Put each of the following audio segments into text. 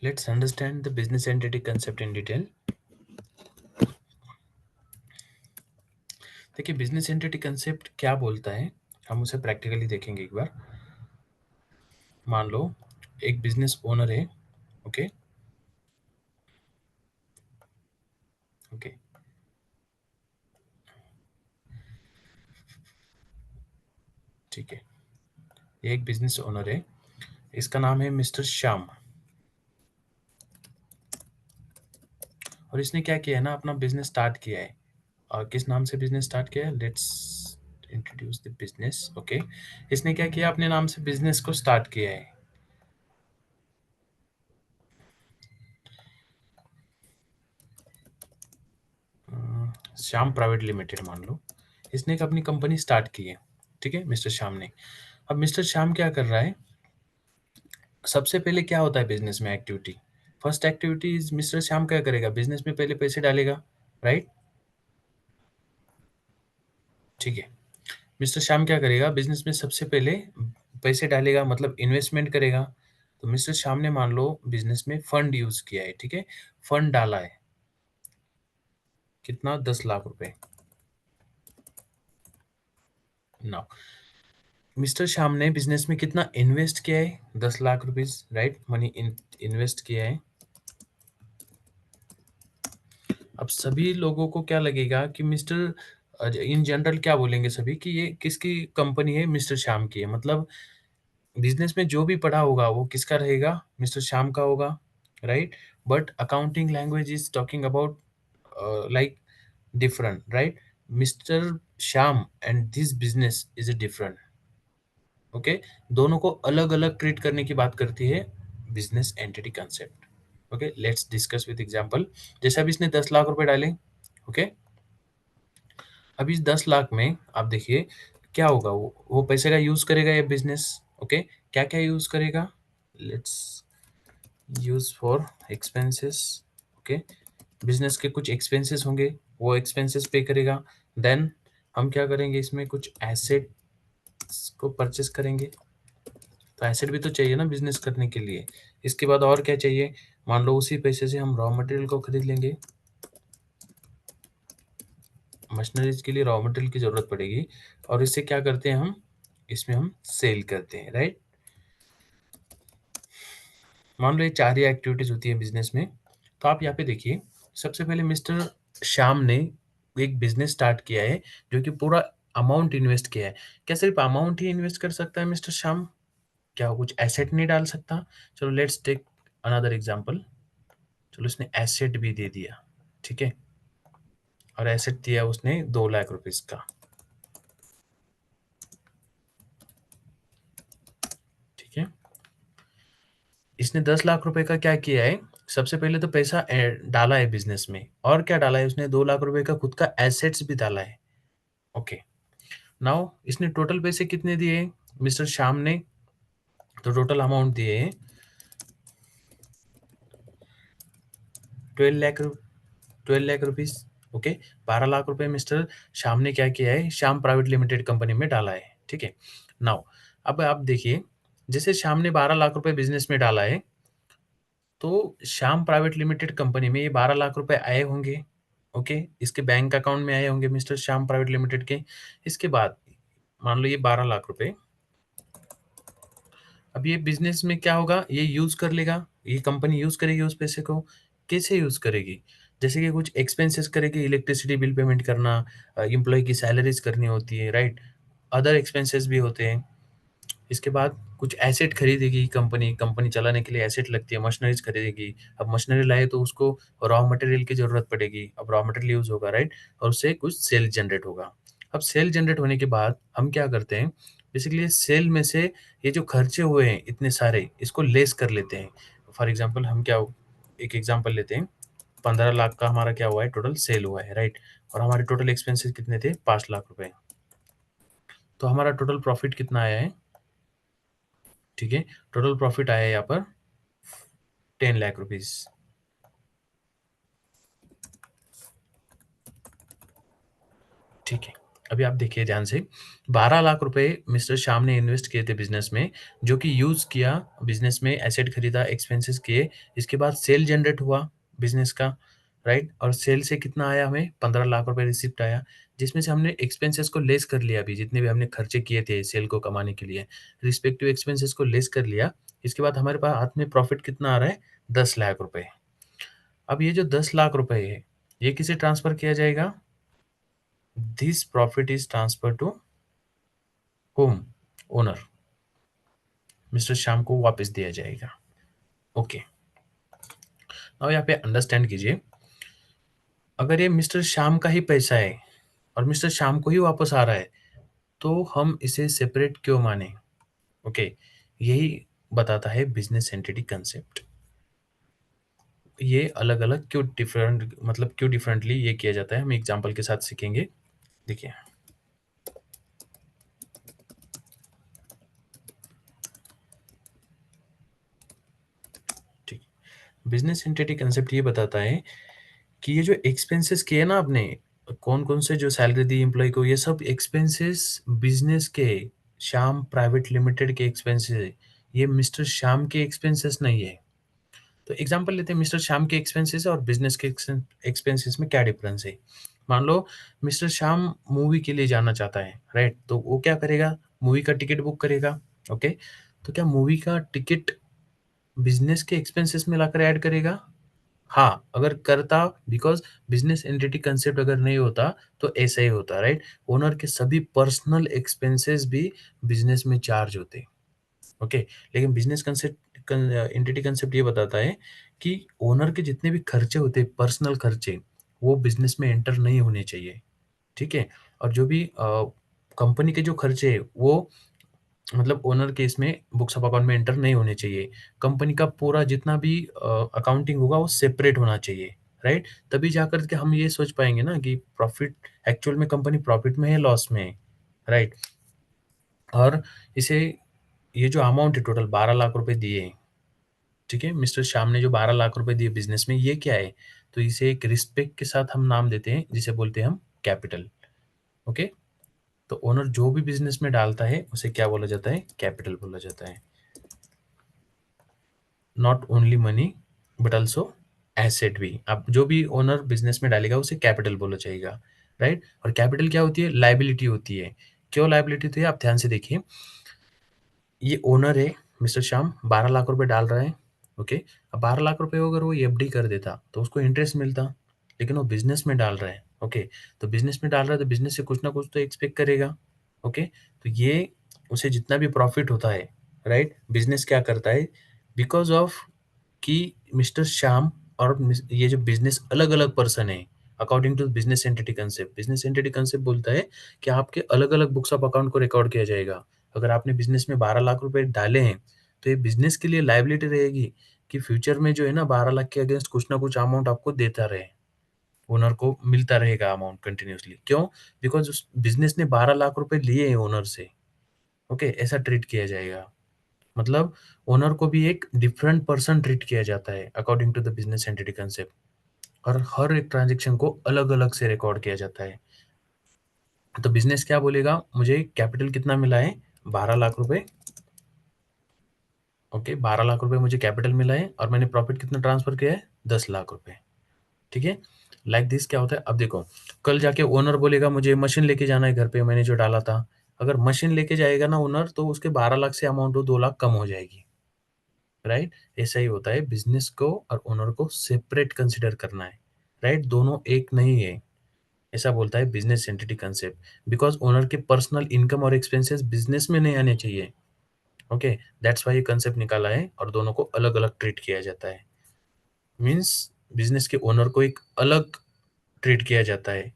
Let's understand the business entity concept in detail. देखिए business entity concept क्या बोलता है, हम उसे प्रैक्टिकली देखेंगे एक बार। मान लो एक बिजनेस ओनर है। ओके ओके ठीक है। ये एक बिजनेस ओनर है, इसका नाम है मिस्टर श्याम। और इसने क्या किया है ना, अपना बिजनेस स्टार्ट किया है। और किस नाम से बिजनेस स्टार्ट किया है, let's introduce the business. Okay, इसने क्या किया, अपने नाम से बिजनेस को स्टार्ट किया है। श्याम प्राइवेट लिमिटेड मान लो, इसने एक अपनी कंपनी स्टार्ट की है। ठीक है, मिस्टर श्याम ने। अब मिस्टर श्याम क्या कर रहा है, सबसे पहले क्या होता है बिजनेस में activity, first activity is mister Shyam क्या करेगा, बिजनेस में पहले पैसे डालेगा। राइट, ठीक है। मिस्टर श्याम क्या करेगा, बिजनेस में सबसे पहले पैसे डालेगा, मतलब इन्वेस्टमेंट करेगा। तो मिस्टर श्याम ने मान लो बिजनेस में फंड यूज किया है। ठीक है, फंड डाला है, कितना, 10 लाख रुपए। नाउ मिस्टर श्याम ने बिजनेस में कितना इन्वेस्ट किया है, 10 lakh rupees. Right, money invest किया है। अब सभी लोगों को क्या लगेगा कि मिस्टर, इन जनरल क्या बोलेंगे सभी कि ये किसकी कंपनी है, मिस्टर श्याम की है। मतलब बिजनेस में जो भी पढ़ा होगा वो किसका रहेगा, मिस्टर श्याम का होगा। Right, but accounting language is talking about like different, right? Mr. Sham and this business is a different. Okay, दोनों को अलग अलग ट्रीट करने की बात करती है business entity concept. Okay, let's discuss with example. जैसे अब इसने 10 लाख रुपए डाले। ओके, अब इस 10 लाख में आप देखिए क्या होगा, वो पैसे का यूज करेगा ये बिजनेस। ओके, क्या क्या यूज करेगा, let's use for expenses. Okay, business के कुछ एक्सपेंसेस होंगे, वो एक्सपेंसेस पे करेगा। देन हम क्या करेंगे, इसमें कुछ एसेट्स को परचेस करेंगे। तो एसेट भी तो चाहिए ना बिजनेस करने के लिए। इसके बाद और क्या चाहिए, मान लो उसी पैसे से हम रॉ मटेरियल को खरीद लेंगे। मशीनरीज के लिए रॉ मटेरियल की जरूरत पड़ेगी, और इससे क्या करते हैं हम, इसमें हम सेल करते हैं। राइट, मान लो ये चार ही एक्टिविटीज होती है बिजनेस में। तो आप यहाँ पे देखिए, सबसे पहले मिस्टर श्याम ने एक बिजनेस स्टार्ट किया है, जो कि पूरा अमाउंट इन्वेस्ट किया है। क्या सिर्फ अमाउंट ही इन्वेस्ट कर सकता है मिस्टर श्याम, क्या वो कुछ एसेट नहीं डाल सकता। चलो लेट्स टेक अनदर एग्जांपल। चलो इसने एसेट भी दे दिया। ठीक है, और एसेट दिया उसने 2 लाख रुपीज का। ठीक है, इसने 10 लाख रुपए का क्या किया है, सबसे पहले तो पैसा डाला है बिजनेस में, और क्या डाला है उसने, 2 लाख रुपए का खुद का एसेट्स भी डाला है। ओके, नाउ इसने टोटल पैसे कितने दिए मिस्टर श्याम ने, तो टोटल अमाउंट दिए 12 लाख, 12 लाख रुपीज। ओके, 12 लाख रुपए मिस्टर श्याम ने क्या किया है, श्याम प्राइवेट लिमिटेड कंपनी में डाला है। ठीक है, नाउ अब आप देखिए, जैसे श्याम ने 12 लाख रुपए बिजनेस में डाला है, तो श्याम प्राइवेट लिमिटेड कंपनी में ये 12 लाख रुपए आए होंगे। ओके, इसके बैंक अकाउंट में आए होंगे मिस्टर श्याम प्राइवेट लिमिटेड के। इसके बाद मान लो ये 12 लाख रुपए, अब ये बिजनेस में क्या होगा, ये यूज कर लेगा, ये कंपनी यूज करेगी उस पैसे को। कैसे यूज करेगी, जैसे कि कुछ एक्सपेंसेस करेगी, इलेक्ट्रिसिटी बिल पेमेंट करना, एम्प्लॉय की सैलरीज करनी होती है। राइट, अदर एक्सपेंसेस भी होते हैं। इसके बाद कुछ एसेट खरीदेगी कंपनी, कंपनी चलाने के लिए एसेट लगती है, मशीनरीज खरीदेगी। अब मशीनरी लाए तो उसको रॉ मटेरियल की जरूरत पड़ेगी, अब रॉ मटेरियल यूज होगा। राइट, और उससे कुछ सेल जनरेट होगा। अब सेल जनरेट होने के बाद हम क्या करते हैं, बेसिकली सेल में से ये जो खर्चे हुए हैं इतने सारे, इसको लेस कर लेते हैं। फॉर एग्जाम्पल हम क्या, एक एग्जाम्पल लेते हैं, 15 लाख का हमारा क्या हुआ है, टोटल सेल हुआ है। राइट, और हमारे टोटल एक्सपेंसेस कितने थे, 5 लाख रुपए। तो हमारा टोटल प्रॉफिट कितना आया है, ठीक है, टोटल प्रॉफिट आया है यहाँ पर 10 लाख रुपीज। ठीक है, अभी आप देखिए ध्यान से, 12 लाख रुपए मिस्टर श्याम ने इन्वेस्ट किए थे बिज़नेस में, जो कि यूज़ किया, बिज़नेस में एसेट खरीदा, एक्सपेंसेस किए, इसके बाद सेल जनरेट हुआ बिज़नेस का, राइट? और सेल से कितना आया हमें? 15 लाख रुपए रिसिप्ट आया, जिसमें से हमने एक्सपेंसेस को लेस कर लिया अभी, जितने भी हमने खर्चे किए थे सेल को कमाने के लिए, रिस्पेक्टिव एक्सपेंसेस को लेस कर लिया। इसके बाद हमारे पास हाथ में प्रॉफिट कितना आ रहा है? 10 लाख रुपए। अब ये जो 10 लाख रुपए है, ये किसे ट्रांसफ़र किया जाएगा? This profit is transferred to home? Owner, mister Shyam को वापस दिया जाएगा। ओके, अब यहाँ पे अंडरस्टैंड कीजिए, अगर ये मिस्टर श्याम का ही पैसा है और मिस्टर श्याम को ही वापस आ रहा है, तो हम इसे सेपरेट क्यों माने? ओके, यही बताता है बिजनेस एंटिटी कंसेप्ट। ये अलग अलग क्यों डिफरेंट, मतलब क्यों डिफरेंटली ये किया जाता है, हम एग्जांपल के साथ सीखेंगे। देखिए, ठीक, बिजनेस एंटिटी कंसेप्ट ये बताता है कि ये जो एक्सपेंसेस किए ना आपने, कौन-कौन से जो सैलरी दी एम्प्लॉयी को, ये सब एक्सपेंसेस बिज़नेस के, श्याम प्राइवेट लिमिटेड के एक्सपेंसेस है। ये मिस्टर श्याम के एक्सपेंसेस नहीं है। तो एग्ज़ाम्पल लेते हैं, मिस्टर श्याम के एक्सपेंसेस और बिज़नेस के एक्सपेंसेस में क्या डिफरेंस है? मान लो मिस्टर श्याम मूवी के लिए जाना चाहता है, राइट? तो वो क्या करेगा? मूवी का टिकट बुक करेगा, ओके? तो क्या मूवी का टिकट बिज़नेस के एक्सपेंसेस में लाकर ऐड करेगा? हाँ, अगर करता, बिकॉज़ बिज़नेस एंटिटी कांसेप्ट अगर नहीं होता, तो ऐसा ही होता, राइट? ओनर के सभी पर्सनल एक्सपेंसेस भी बिज़नेस में चार्ज होते, ओके? लेकिन बिज़नेस एंटिटी कांसेप्ट ये बताता है कि ओनर के जितने भी खर्चे होते हैं, पर्सनल खर्चे, वो बिज़नेस में एंटर नहीं होने चाहिए, ठीक है? और जो भी कंपनी के जो खर्चे हैं, वो मतलब ओनर के इसमें बुक्स ऑफ अकाउंट में एंटर नहीं होने चाहिए। कंपनी का पूरा जितना भी अकाउंटिंग होगा वो सेपरेट होना चाहिए, राइट? तभी जाकर के हम ये सोच पाएँगे ना कि प्रॉफ़िट, एक्चुअल में कंपनी प्रॉफ़िट में है, लॉस में है, राइट? और इसे, ये जो अमाउंट है टोटल 12 लाख रुपए दिए हैं, ठीक है? मिस्टर श्याम ने जो 12 लाख रुपए दिए बिज़नेस में, ये क्या है? तो इसे एक रिस्पेक्ट के साथ हम नाम देते हैं, जिसे बोलते हैं हम कैपिटल, ओके? तो ओनर जो भी बिज़नेस में डालता है, उसे क्या बोला जाता है? कैपिटल बोला जाता है। Not only money but also asset भी। अब जो भी ओनर बिज़नेस में डालेगा उसे कैपिटल बोला जाएगा, राइट? और कैपिटल क्या होती है? लायबिलिटी होती है। क्यों लायबिलिटी होती है? आप ध्यान से देखिए, ये ओनर है, मिस्टर श्याम 12 लाख रुपए डाल रहा है, ओके? अब 12 लाख रुपए अगर वो एफडी कर देता, तो उसको इंटरेस्ट मिलता, लेकिन वो बिज़नेस में डाल रहा है, ओके? तो बिज़नेस में डाल रहा है, तो बिज़नेस से कुछ ना कुछ तो एक्सपेक्ट करेगा, ओके? तो ये, उसे जितना भी प्रॉफ़िट होता है, राइट? बिज़नेस क्या करता है? बिकॉज़ ऑफ कि मिस्टर श्याम और ये जो बिज़नेस अलग-अलग पर्सन है, according to business entity concept. Business entity concept बोलता है कि आपके अलग-अलग बुक्स ऑफ अकाउंट को रिकॉर्ड किया जाएगा। अगर आपने बिज़नेस में 12 लाख रुपए डाले हैं, तो ये बिज़नेस के लिए लायबिलिटी रहेगी कि फ्यूचर में जो है ना 12 लाख के अगेंस्ट कुछ ना कुछ अमाउंट आपको देता रहे। ओनर को मिलता रहेगा अमाउंट कंटीन्यूअसली। क्यों? बिकॉज़ उस बिज़नेस ने 12 लाख रुपए लिए हैं ओनर से, ओके? ऐसा ट्रीट किया जाएगा। मतलब ओनर को भी एक डिफरेंट पर्सन ट्रीट किया जाता है according to the business entity concept, और हर एक ट्रांजैक्शन को अलग-अलग से रिकॉर्ड किया जाता है। तो बिज़नेस क्या बोलेगा, मुझे कैपिटल कितना मिला है? 12 लाख रुपए, ओके? 12 लाख रुपए मुझे कैपिटल मिला है और मैंने प्रॉफिट कितना ट्रांसफ़र किया है? 10 लाख रुपए, ठीक है? लाइक दिस क्या होता है, अब देखो, कल जाके ओनर बोलेगा मुझे मशीन लेके जाना है घर पे, मैंने जो डाला था। अगर मशीन लेके जाएगा ना ओनर, तो उसके 12 लाख से अमाउंट वो 2 लाख कम हो जाएगी। राइट? ऐसा ही होता है, बिज़नेस को और ओनर को सेपरेट कंसीडर करना है, राइट? दोनों एक नहीं है, ऐसा बोलता है business entity concept. Because owner के पर्सनल इनकम और एक्सपेंसेस बिज़नेस में नहीं आने चाहिए, ओके? दैट्स व्हाई ये कांसेप्ट निकाला है और दोनों को अलग-अलग ट्रीट किया जाता है। मीन्स बिज़नेस के ओनर को एक अलग ट्रीट किया जाता है,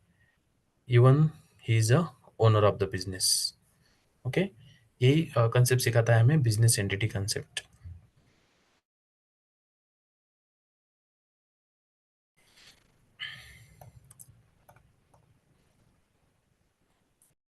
even he is a owner of the business, okay? यही कांसेप्ट सिखाता है हमें बिज़नेस एंटिटी कांसेप्ट।